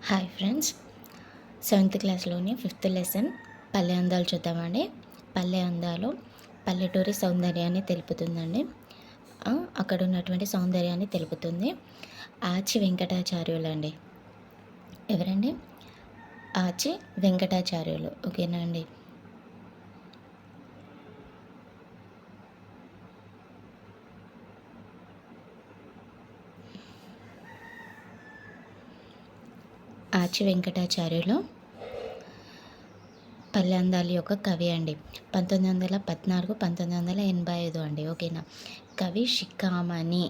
Hi friends, seventh క్లాస్లోని fifth lesson పల్లె అందాలు చూద్దామండి. పల్లె అందాలు పల్లెటూరి సౌందర్యాన్ని తెలుపుతుందండి. అక్కడ ఉన్నటువంటి సౌందర్యాన్ని తెలుపుతుంది. ఆచి వెంకటాచార్యులు అండి. ఎవరండి? ఆచి వెంకటాచార్యులు. ఓకేనా అండి. ఆచి వెంకటాచార్యులు పల్లె అందాల యొక్క కవి అండి. 1914, 1985 అండి. ఓకేనా. కవి శిఖామణి.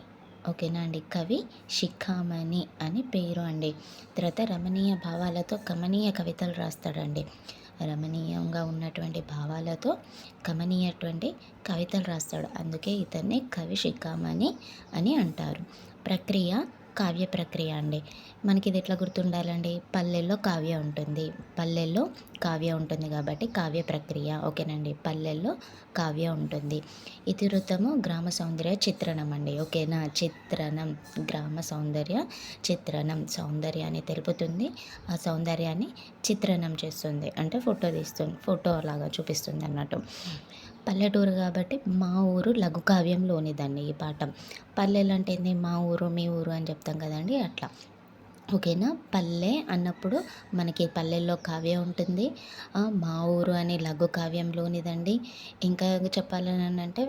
ఓకేనా అండి. కవి శిఖామణి అని పేరు అండి. తర్వాత రమణీయ భావాలతో కమనీయ కవితలు రాస్తాడండి. రమణీయంగా ఉన్నటువంటి భావాలతో కమనీయటువంటి కవితలు రాస్తాడు. అందుకే ఇతన్ని కవి శిఖామణి అని అంటారు. ప్రక్రియ కావ్య ప్రక్రియ అండి. మనకి ఇది ఎట్లా గుర్తుండాలండి? పల్లెల్లో కావ్య ఉంటుంది. పల్లెల్లో కావ్య ఉంటుంది కాబట్టి కావ్య ప్రక్రియ. ఓకేనండి. పల్లెల్లో కావ్య ఉంటుంది. ఇతివృత్తము గ్రామ సౌందర్య చిత్రణం అండి. ఓకేనా. చిత్రణం, గ్రామ సౌందర్య చిత్రణం. సౌందర్యాన్ని తెలుపుతుంది, ఆ సౌందర్యాన్ని చిత్రణం చేస్తుంది. అంటే ఫోటో తీస్తుంది, ఫోటో లాగా చూపిస్తుంది అన్నట్టు. పల్లెటూరు కాబట్టి మా ఊరు లఘు కావ్యంలోనిదండి ఈ పాఠం. పల్లెలు అంటే ఏంది? మా ఊరు, మీ ఊరు అని చెప్తాం కదండి, అట్లా. ఓకేనా. పల్లె అన్నప్పుడు మనకి పల్లెల్లో కావ్యం ఉంటుంది. మా ఊరు అనే లఘు కావ్యంలోనిదండి. ఇంకా చెప్పాలని అంటే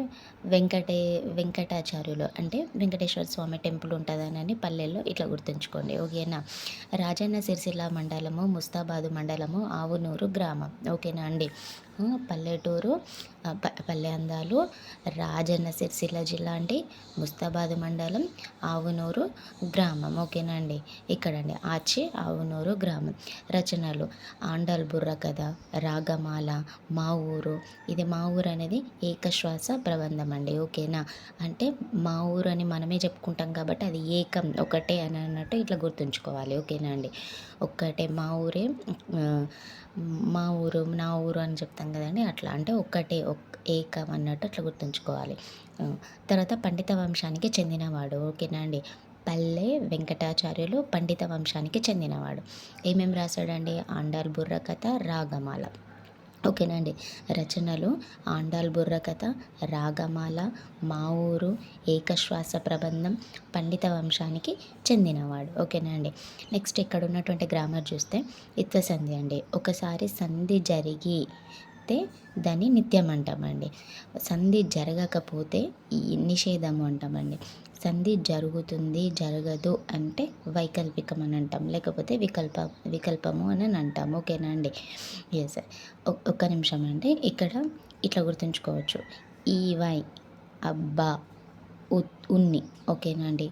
వెంకటాచార్యులు అంటే వెంకటేశ్వర స్వామి టెంపుల్ ఉంటుందని పల్లెల్లో ఇట్లా గుర్తుంచుకోండి. ఓకేనా. రాజన్న సిరిసిల్ల మండలము, ముస్తాబాదు మండలము, ఆవునూరు గ్రామం. ఓకేనా అండి. పల్లెటూరు పల్లె అందాలు రాజన్న సిరిసిల్ల జిల్లా అండి, ముస్తాబాదు మండలం, ఆవునూరు గ్రామం. ఓకేనా అండి. ఇక్కడండి ఆచి ఆవునూరు గ్రామం. రచనలు ఆండాల్ బుర్ర కథ, రాగమాల, మా ఊరు. ఇది మా ఊరు అనేది ఏకశ్వాస ప్రబంధం అండి. ఓకేనా. అంటే మా ఊరు అని మనమే చెప్పుకుంటాం కాబట్టి అది ఏకం, ఒకటే అని అన్నట్టు ఇట్లా గుర్తుంచుకోవాలి. ఓకేనా అండి. ఒక్కటే మా ఊరే, మా ఊరు నా ఊరు అని చెప్తాం కదండి, అట్లా. అంటే ఒక్కటే ఏకం అన్నట్టు అట్లా గుర్తుంచుకోవాలి. తర్వాత పండిత వంశానికి చెందినవాడు. ఓకేనా అండి. పల్లె వెంకటాచార్యులు పండిత వంశానికి చెందినవాడు. ఏమేమి రాశాడండి? ఆండాల్ బుర్ర కథ, రాగమాల. ఓకేనా అండి. రచనలు ఆండాల్ బుర్ర కథ, రాగమాల, మా ఊరు, ఏకశ్వాస ప్రబంధం, పండిత వంశానికి చెందినవాడు. ఓకేనా అండి. నెక్స్ట్ ఇక్కడ ఉన్నటువంటి గ్రామర్ చూస్తే ఇత్వ సంధి అండి. ఒకసారి సంధి జరిగితే దాన్ని నిత్యం అంటామండి. సంధి జరగకపోతే ఈ నిషేధము అంటామండి. సంధి జరుగుతుంది, జరగదు అంటే వైకల్పికం అని అంటాం, లేకపోతే వికల్పము అని అంటాం. ఓకేనా అండి. ఎస్. ఒక్క నిమిషం అండి. ఇక్కడ ఇట్లా గుర్తుంచుకోవచ్చు. ఈవై అబ్బా, ఉన్ని. ఓకేనా అండి.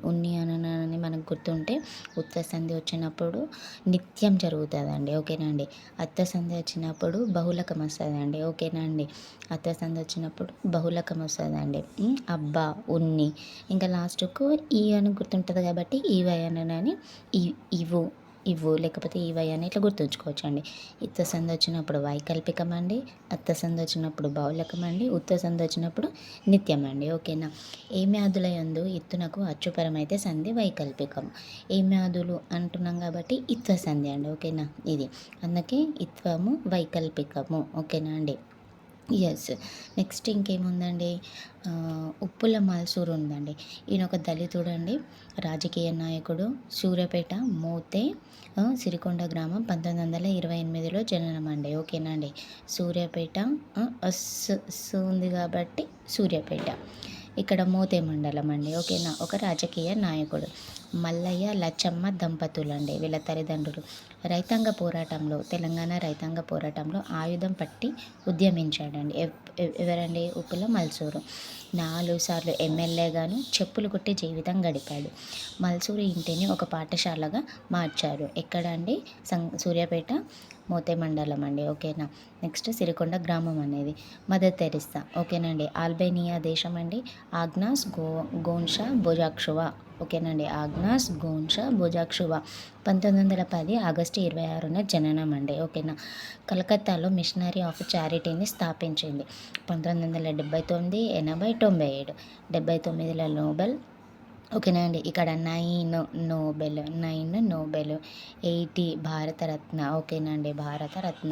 ఉన్ని అని మనకు గుర్తుంటే ఉత్త సంధి వచ్చినప్పుడు నిత్యం జరుగుతుందండి. ఓకేనా అండి. అత్త సంధి వచ్చినప్పుడు బహుళకం వస్తుందండి. ఓకేనా అండి. అత్త సంధి వచ్చినప్పుడు బహుళకం వస్తుందండి. అబ్బా, ఉన్ని. ఇంకా లాస్ట్కు ఈ అని గుర్తుంటుంది కాబట్టి ఈవై అని ఇవు ఇవ్వు లేకపోతే ఈవై అని ఇట్లా గుర్తుంచుకోవచ్చు అండి. ఇత్త సంధి వచ్చినప్పుడు వైకల్పికం అండి, అత్త సంధి వచ్చినప్పుడు బహుళకం అండి, ఉత్త సంధి వచ్చినప్పుడు నిత్యం అండి. ఓకేనా. ఏ వ్యాధుల యందు ఇత్తునకు అచ్చుపరమైతే సంధి వైకల్పికం. ఏ వ్యాధులు అంటున్నాం కాబట్టి ఇత్వ సంధి అండి. ఓకేనా. ఇది అందుకే ఇత్వము వైకల్పికము. ఓకేనా అండి. ఎస్. నెక్స్ట్ ఇంకేముందండి? ఉప్పుల మల్సూరు ఉందండి. ఈయన ఒక దళితుడండి, రాజకీయ నాయకుడు. సూర్యాపేట మోతే సిరికొండ గ్రామం 1928లో జననం అండి. ఓకేనా అండి. సూర్యాపేట ఉంది కాబట్టి సూర్యాపేట. ఇక్కడ మోతే మండలం అండి. ఓకేనా. ఒక రాజకీయ నాయకుడు. మల్లయ్య లచ్చమ్మ దంపతులండి వీళ్ళ తల్లిదండ్రులు. రైతాంగ పోరాటంలో, తెలంగాణ రైతాంగ పోరాటంలో ఆయుధం పట్టి ఉద్యమించాడండి. ఎవరండి? ఉప్పుల మల్సూరు. 4 సార్లు ఎమ్మెల్యేగాను చెప్పులు కొట్టి జీవితం గడిపాడు. మల్సూరు ఇంటిని ఒక పాఠశాలగా మార్చారు. ఎక్కడ అండి? సూర్యాపేట మోతే మండలం అండి. ఓకేనా. నెక్స్ట్ సిరికొండ గ్రామం అనేది మదర్ తెరిస్సా. ఓకేనండి. ఆల్బేనియా దేశం అండి. ఆగ్నాస్ గోన్షా బొజాక్షువా. ఓకేనండి. ఆగ్నాస్ గోన్షా బొజాక్షువా. 1910 ఆగస్టు 26న జననం అండి. ఓకేనా. కలకత్తాలో మిషనరీ ఆఫ్ చారిటీని స్థాపించింది. 1979, 80, 97. 79లో నోబెల్ ఓకేనా అండి. ఇక్కడ 9 నోబెల్, 80 భారతరత్న. ఓకేనా అండి. భారతరత్న.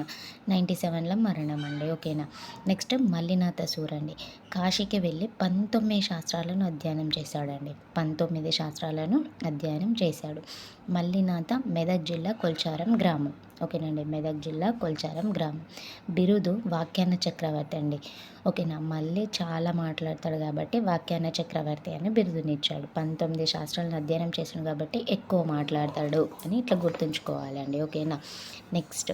97లో మరణం అండి. ఓకేనా. నెక్స్ట్ మల్లినాథ సూరండి. కాశీకి వెళ్ళి 19 శాస్త్రాలను అధ్యయనం చేశాడండి. 19 శాస్త్రాలను అధ్యయనం చేశాడు. మల్లినాథ మెదక్ జిల్లా కొల్చారం గ్రామం. ఓకేనండి. మెదక్ జిల్లా కొల్చారం గ్రామం. బిరుదు వాక్యాన చక్రవర్తి అండి. ఓకేనా. మళ్ళీ చాలా మాట్లాడతాడు కాబట్టి వాక్యాన చక్రవర్తి అని బిరుదునిచ్చాడు. 19 శాస్త్రాలను అధ్యయనం చేసాడు కాబట్టి ఎక్కువ మాట్లాడతాడు అని ఇట్లా గుర్తుంచుకోవాలండి. ఓకేనా. నెక్స్ట్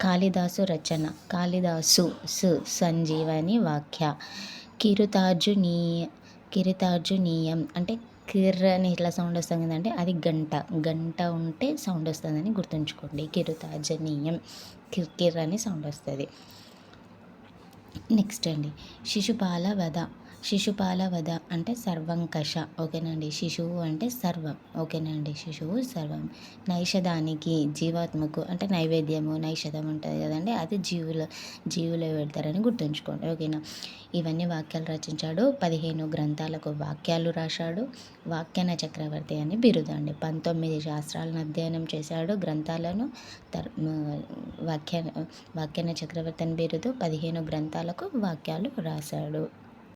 కాళిదాసు రచన. కాళిదాసు సంజీవని వాక్య. కిరుతార్జునీయ కిరుతార్జునీయం అంటే కిర్ర అని ఇట్లా సౌండ్ వస్తుంది కదంటే అది గంట. గంట ఉంటే సౌండ్ వస్తుందని గుర్తుంచుకోండి. కిరుతార్జనీయం కిర్ అని సౌండ్ వస్తుంది. నెక్స్ట్ అండి శిశుపాల వధ. శిశుపాల వధ అంటే సర్వంకష. ఓకేనండి. శిశువు అంటే సర్వం. ఓకేనండి. శిశువు సర్వం. నైషధానికి జీవాత్మకు అంటే నైవేద్యము నైషధం ఉంటుంది కదండి, అది జీవులు పెడతారని గుర్తుంచుకోండి. ఓకేనా. ఇవన్నీ వాక్యాలు రచించాడు. 15 గ్రంథాలకు వాక్యాలు రాశాడు. వాక్యాన చక్రవర్తి అని బిరుదండి. 19 శాస్త్రాలను అధ్యయనం చేశాడు. గ్రంథాలను వాక్యాన చక్రవర్తి అని బిరుదు. 15 గ్రంథాలకు వాక్యాలు రాశాడు.